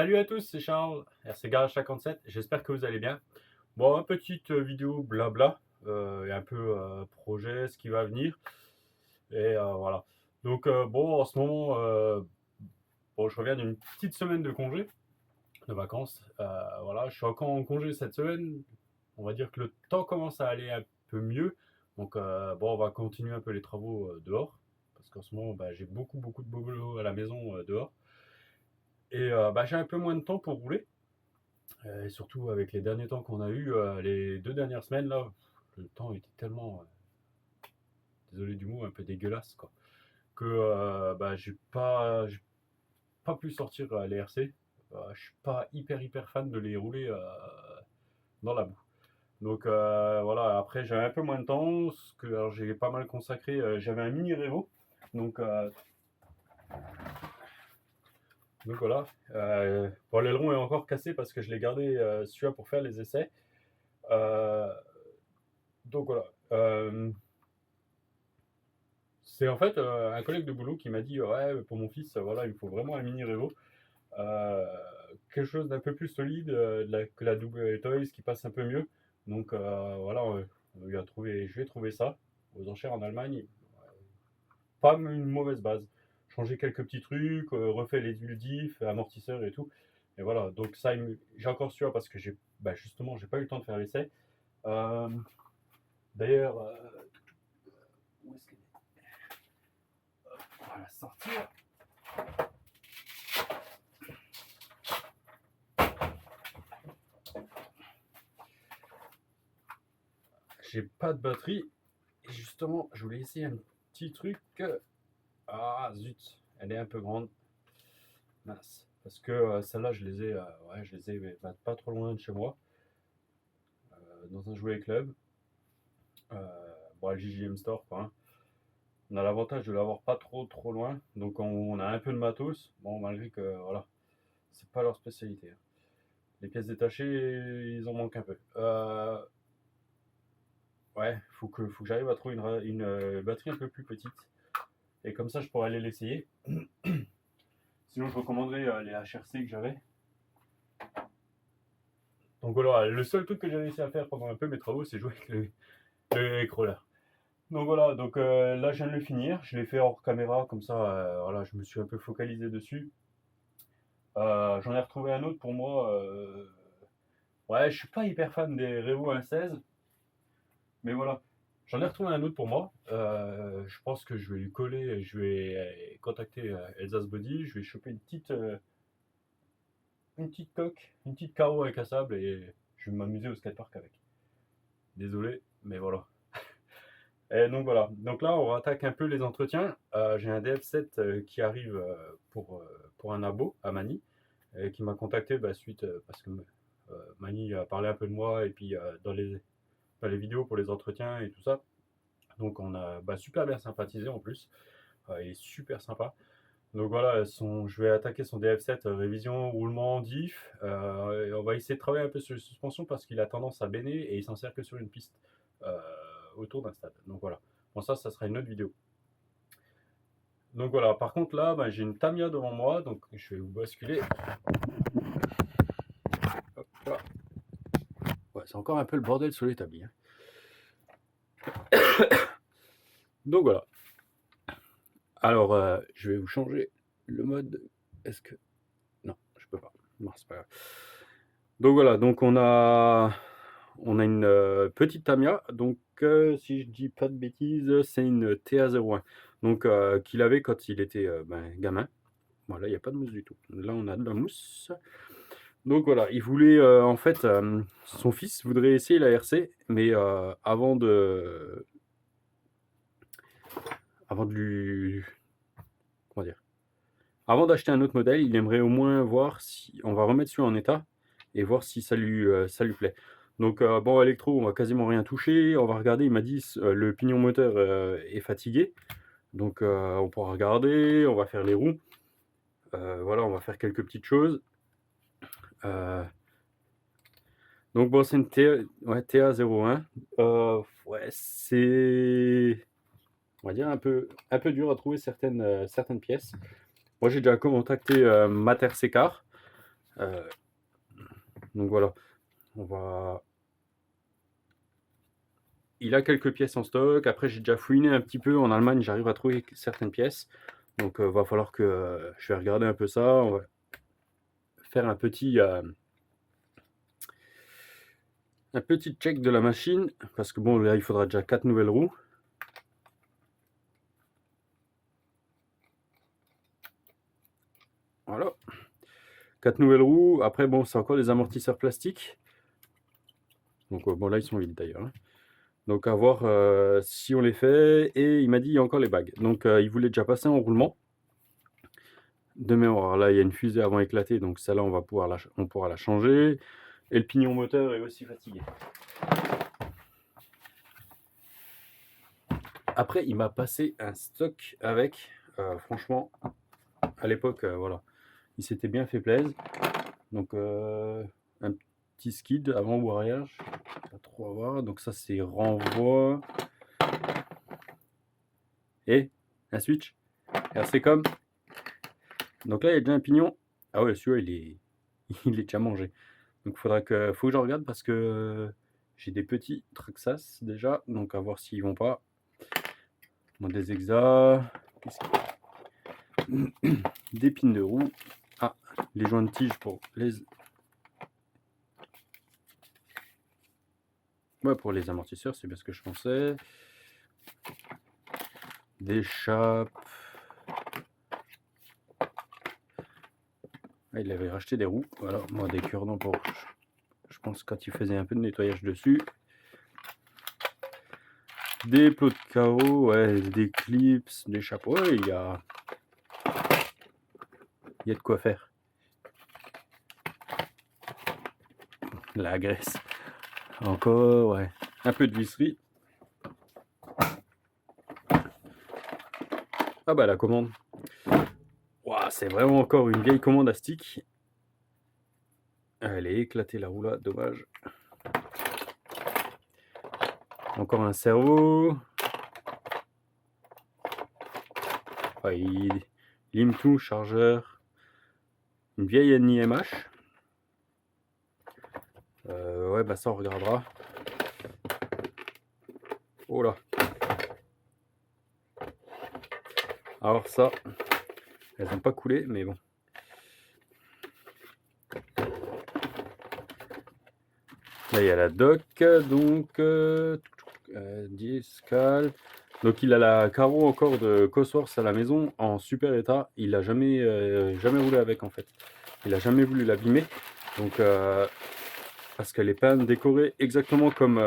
Salut à tous, c'est Charles, RC Garage 57, j'espère que vous allez bien. Bon, petite vidéo blabla, et un peu projet, ce qui va venir, et voilà. Donc bon, en ce moment, bon, je reviens d'une petite semaine de congé, de vacances, voilà, je suis encore en congé cette semaine, on va dire que le temps commence à aller un peu mieux, donc bon, on va continuer un peu les travaux dehors, parce qu'en ce moment, bah, j'ai beaucoup de boulot à la maison dehors, et bah, j'ai un peu moins de temps pour rouler. Et surtout avec les derniers temps qu'on a eu, les 2 dernières semaines là, le temps était tellement, désolé du mot, un peu dégueulasse quoi, que, bah, j'ai pas pu sortir, les RC. Je suis pas hyper fan de les rouler, dans la boue. Donc, voilà, après j'avais un peu moins de temps, ce que alors j'ai pas mal consacré, j'avais un mini Revo, donc, voilà. Bon, l'aileron est encore cassé parce que je l'ai gardé, celui-là pour faire les essais. Heu, donc voilà, c'est en fait un collègue de boulot qui m'a dit ouais, pour mon fils, voilà, il me faut vraiment un mini Revo. Euh, Quelque chose d'un peu plus solide que la double Toys qui passe un peu mieux. Donc voilà, on lui a trouvé, je lui ai trouvé ça aux enchères en Allemagne. Pas une mauvaise base. Changer quelques petits trucs, refait les huiles diff, amortisseurs et tout. Et voilà, donc ça, j'ai encore su parce que bah, justement, j'ai pas eu le temps de faire l'essai. Euh, D'ailleurs, où est-ce qu'elle est? On va la sortir. J'ai pas de batterie. Et justement, je voulais essayer un petit truc. Ah zut, elle est un peu grande. Mince. Parce que celle-là, ouais, je les ai bah, pas trop loin de chez moi, dans un jouet club. Bon, le JJM Store, quoi. Hein. On a l'avantage de l'avoir pas trop loin. Donc on a un peu de matos. Bon, malgré que, voilà, c'est pas leur spécialité. Hein. Les pièces détachées, ils en manquent un peu. Ouais, faut que j'arrive à trouver une batterie un peu plus petite. Et comme ça, je pourrais aller l'essayer. Sinon, je recommanderais les HRC que j'avais. Donc voilà, le seul truc que j'ai réussi à faire pendant un peu mes travaux, c'est jouer avec le crawler. Donc voilà, donc là, je viens de le finir. Je l'ai fait hors caméra, comme ça, voilà, je me suis un peu focalisé dessus. J'en ai retrouvé un autre pour moi. Ouais, je suis pas hyper fan des Revo 1.16, mais voilà. J'en ai retrouvé un autre pour moi. Je pense que je vais lui coller, je vais contacter Elsa's Body, je vais choper une petite coque, une petite carreau incassable et je vais m'amuser au skatepark avec. Désolé, mais voilà. Et donc voilà. Donc là, on attaque un peu les entretiens. J'ai un DF7 qui arrive pour un abo à Mani, qui m'a contacté bah, suite parce que Mani a parlé un peu de moi et puis dans les vidéos pour les entretiens et tout ça. Donc on a bah, super bien sympathisé en plus. Il est super sympa. Donc voilà, je vais attaquer son DF7 révision, roulement, diff. Et on va essayer de travailler un peu sur les suspensions parce qu'il a tendance à béner et il s'en sert que sur une piste euh, autour d'un stade. Donc voilà. Bon, ça sera une autre vidéo. Donc voilà, par contre là, bah, j'ai une Tamiya devant moi, donc je vais vous basculer. Hop là. Ouais, c'est encore un peu le bordel sur l'établi. Hein. Donc voilà. Alors, je vais vous changer le mode. Est-ce que. Non, je peux pas. Non, c'est pas grave. Donc voilà, donc on a une petite Tamiya, donc si je dis pas de bêtises, c'est une TA01, donc qu'il avait quand il était ben, gamin. Voilà, il n'y a pas de mousse du tout. Là, on a de la mousse. Donc voilà, il voulait en fait, son fils voudrait essayer la RC, mais avant de lui, comment dire, avant d'acheter un autre modèle, il aimerait au moins voir si on va remettre celui en état et voir si ça lui plaît. Donc bon, électro, on va quasiment rien toucher. On va regarder. Il m'a dit le pignon moteur est fatigué, donc on pourra regarder. On va faire les roues. Voilà, on va faire quelques petites choses. Donc bon, c'est une TA01. Ouais, c'est, on va dire un peu dur à trouver certaines pièces. Moi, j'ai déjà contacté Mater Secar. Donc voilà, on va... Il a quelques pièces en stock. Après, j'ai déjà fouiné un petit peu. En Allemagne, j'arrive à trouver certaines pièces. Donc, va falloir que je vais regarder un peu ça. On va faire un petit check de la machine. Parce que bon, là, il faudra déjà 4 nouvelles roues. Voilà. 4 nouvelles roues. Après, bon, c'est encore des amortisseurs plastiques. Donc, bon, là, ils sont vides d'ailleurs, hein. Donc, à voir si on les fait. Et il m'a dit, il y a encore les bagues. Donc, il voulait déjà passer en roulement. De mémoire, là, il y a une fusée avant éclatée. Donc, celle-là, on pourra la changer. Et le pignon moteur est aussi fatigué. Après, il m'a passé un stock avec. Franchement, à l'époque, voilà. Il s'était bien fait plaisir. Donc, un petit skid avant ou arrière. Je ne sais pas trop voir. Donc, ça, c'est renvoi. Et un switch. RC comme. Donc là, il y a déjà un pignon. Ah ouais, celui-là, il est déjà mangé. Donc, faut que je regarde parce que j'ai des petits Traxxas déjà. Donc, à voir s'ils vont pas. Bon, des exas. Des pins de roue. Ah, les joints de tige pour les... Ouais, pour les amortisseurs, c'est bien ce que je pensais. Des chapes. Ah, il avait racheté des roues. Voilà, moi des cure-dents pour... Je pense quand il faisait un peu de nettoyage dessus. Des plots de carreaux, ouais, des clips, des chapeaux. Ouais, il y a de quoi faire. La graisse. Encore, ouais. Un peu de visserie. Ah bah la commande. Wow, c'est vraiment encore une vieille commande à stick. Elle est éclatée la roue là, dommage. Encore un cerveau. Ouais, il lime tout, chargeur. Une vieille NIMH. Ouais, bah ça on regardera. Oh là. Alors ça, elles n'ont pas coulé, mais bon. Là, il y a la dock, donc discal. Donc il a la carreau encore de Cosworth à la maison en super état. Il n'a jamais roulé avec en fait. Il a jamais voulu l'abîmer. Donc parce qu'elle est pas décorée exactement comme.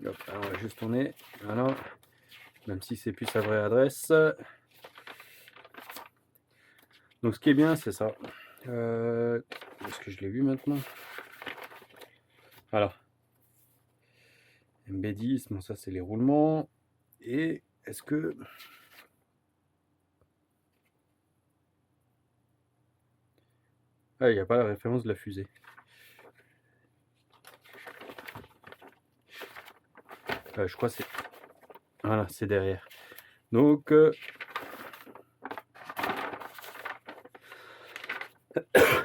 Hop, on va juste tourner. Voilà. Même si c'est plus sa vraie adresse. Donc ce qui est bien, c'est ça. Est-ce que je l'ai vu maintenant? Voilà. MB10, bon ça c'est les roulements. Et est-ce que... Ah, il n'y a pas la référence de la fusée. Je crois que c'est... Voilà, c'est derrière. Donc...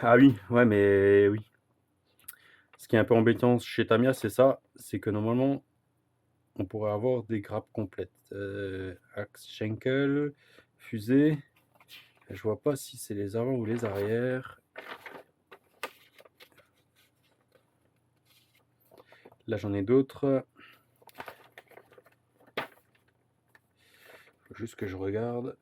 Ah oui, ouais, mais oui. Ce qui est un peu embêtant chez Tamiya, c'est ça. C'est que normalement, on pourrait avoir des grappes complètes. Axe Schenkel, fusée. Je vois pas si c'est les avant ou les arrières. Là, j'en ai d'autres. Faut juste que je regarde.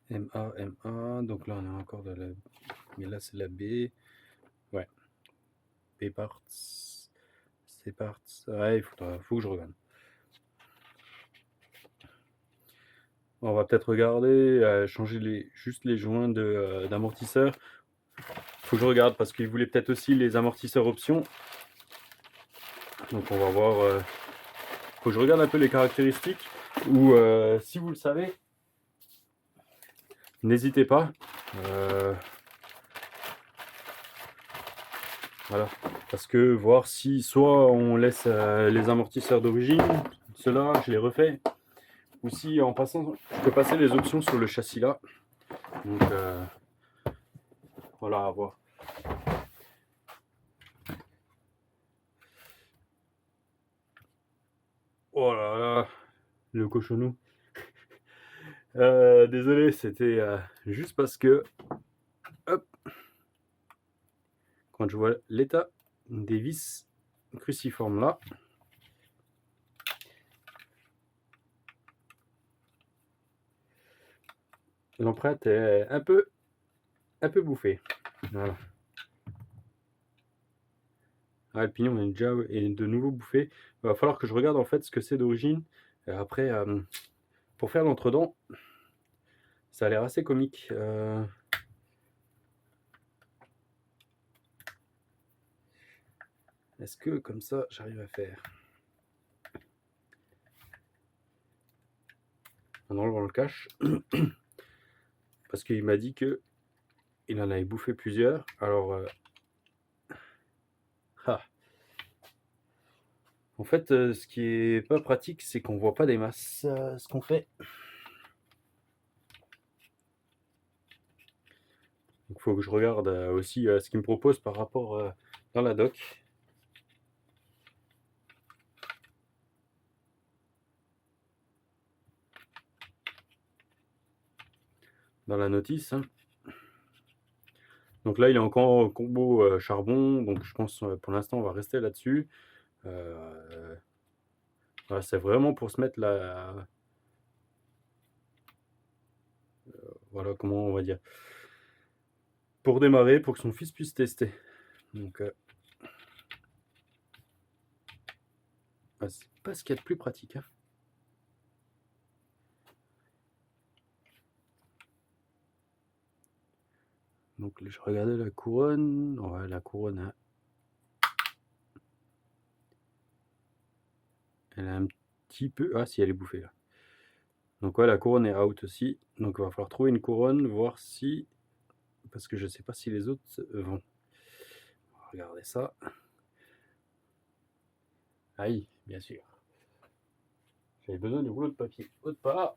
MA. Donc là, on a encore de la... Mais là, c'est la B. Ouais. B parts. C parts. Ouais, il faut que je regarde. On va peut-être regarder, changer juste les joints d'amortisseur. Faut que je regarde parce qu'il voulait peut-être aussi les amortisseurs options. Donc on va voir. Faut que je regarde un peu les caractéristiques. Ou si vous le savez, n'hésitez pas. Voilà, parce que voir si soit on laisse les amortisseurs d'origine, ceux-là je les refais, ou si en passant, je peux passer les options sur le châssis là. Donc voilà, à voir. Oh là là, le cochonou. Désolé, c'était juste parce que, hop, quand je vois l'état des vis cruciformes là, l'empreinte est un peu bouffée. Voilà. Ah, le pignon est de nouveau bouffé. Il va falloir que je regarde en fait ce que c'est d'origine. Après, pour faire l'entredent, ça a l'air assez comique. Est-ce que comme ça, j'arrive à faire en enlevant le cache? Parce qu'il m'a dit que il en avait bouffé plusieurs. Alors, ah. En fait, ce qui est pas pratique, c'est qu'on voit pas des masses ce qu'on fait. Il faut que je regarde aussi ce qu'il me propose par rapport dans la doc. Dans la notice, hein. Donc là, il est encore en combo charbon, donc je pense pour l'instant on va rester là-dessus. Voilà, c'est vraiment pour se mettre la, voilà comment on va dire, pour démarrer, pour que son fils puisse tester. Donc c'est pas ce qu'il y a de plus pratique, hein. Donc je regardais la couronne, ouais, la couronne, hein, elle a un petit peu, ah si elle est bouffée là. Donc ouais, la couronne est out aussi, donc il va falloir trouver une couronne, voir si, parce que je sais pas si les autres vont. Regardez ça. Aïe, bien sûr. J'avais besoin du rouleau de papier. Autre part.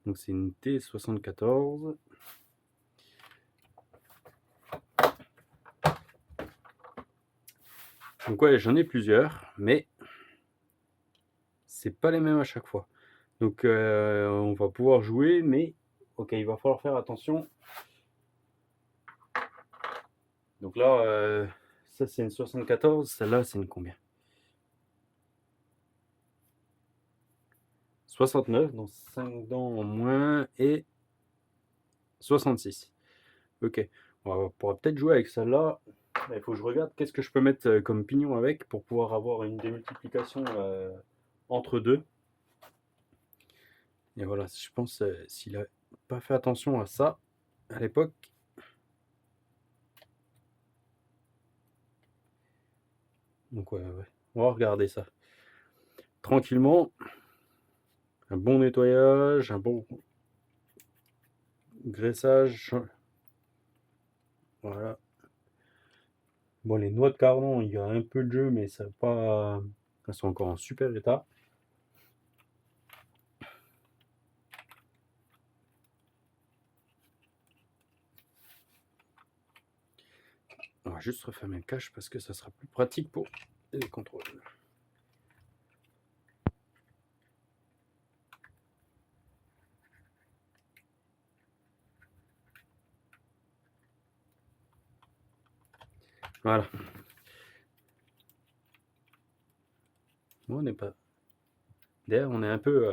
Donc c'est une T74. Donc ouais, j'en ai plusieurs, mais c'est pas les mêmes à chaque fois. Donc on va pouvoir jouer, mais ok, il va falloir faire attention. Donc là, ça c'est une 74, celle-là c'est une combien? 69, donc 5 dents en moins, et 66. Ok, on pourra peut-être jouer avec celle-là. Il faut que je regarde qu'est-ce que je peux mettre comme pignon avec pour pouvoir avoir une démultiplication entre deux. Et voilà, je pense s'il a pas fait attention à ça à l'époque. Donc ouais, on va regarder ça. Tranquillement, un bon nettoyage, un bon graissage. Voilà. Bon, les noix de cardon, il y a un peu de jeu, mais ça pas. Elles sont encore en super état. On va juste refermer le cache parce que ça sera plus pratique pour les contrôles. Voilà. Bon, on n'est pas. D'ailleurs, on est un peu.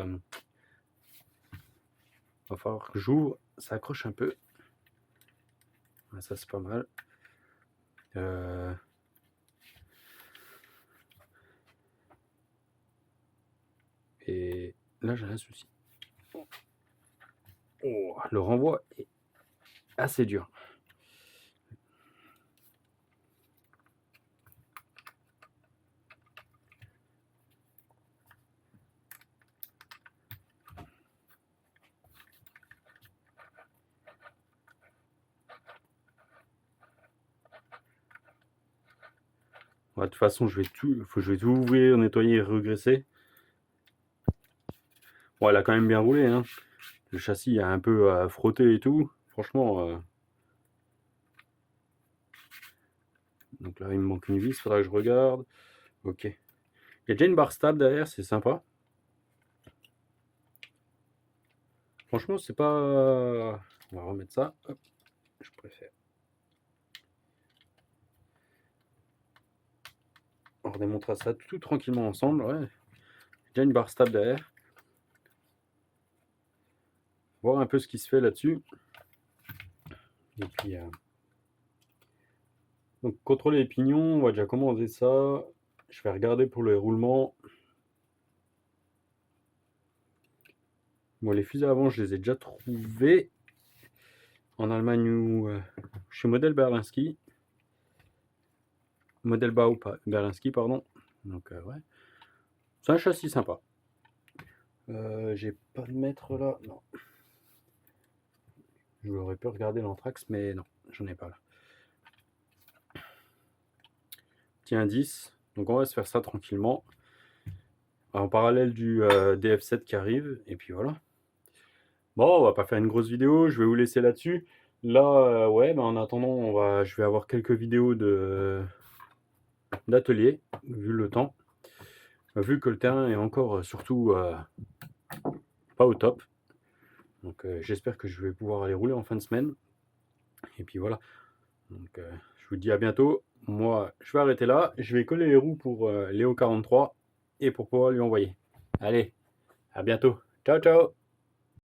Va falloir que j'ouvre. Ça accroche un peu. Ça, c'est pas mal. Et là, j'ai un souci. Oh, le renvoi est assez dur. Ouais, de toute façon, je vais tout ouvrir, nettoyer et regraisser. Bon, elle a quand même bien roulé, hein. Le châssis a un peu frotté et tout. Franchement, donc là, il me manque une vis, faudra que je regarde. Ok. Il y a déjà une barre stable derrière, c'est sympa. Franchement, c'est pas... On va remettre ça. Hop, je préfère. On redémontera ça tout tranquillement ensemble. Ouais. Il y a déjà une barre stable derrière. Voir un peu ce qui se fait là-dessus. Et puis... Donc, contrôler les pignons, on va déjà commencer ça. Je vais regarder pour le roulement. Bon, les fusées avant, je les ai déjà trouvés en Allemagne ou chez Model Berlinski. Model Bau Berlinski, pardon. Donc, ouais. C'est un châssis sympa. J'ai pas de mètre là. Non. J'aurais pu regarder l'anthrax, mais non, j'en ai pas là. Petit indice. Donc, on va se faire ça tranquillement. En parallèle du DF7 qui arrive. Et puis voilà. Bon, on va pas faire une grosse vidéo, je vais vous laisser là-dessus. Là, ouais, bah, en attendant, je vais avoir quelques vidéos d'atelier, vu le temps, vu que le terrain est encore surtout pas au top. Donc j'espère que je vais pouvoir aller rouler en fin de semaine. Et puis voilà. Donc je vous dis à bientôt. Moi, je vais arrêter là. Je vais coller les roues pour Léo 43 et pour pouvoir lui envoyer. Allez, à bientôt. Ciao, ciao!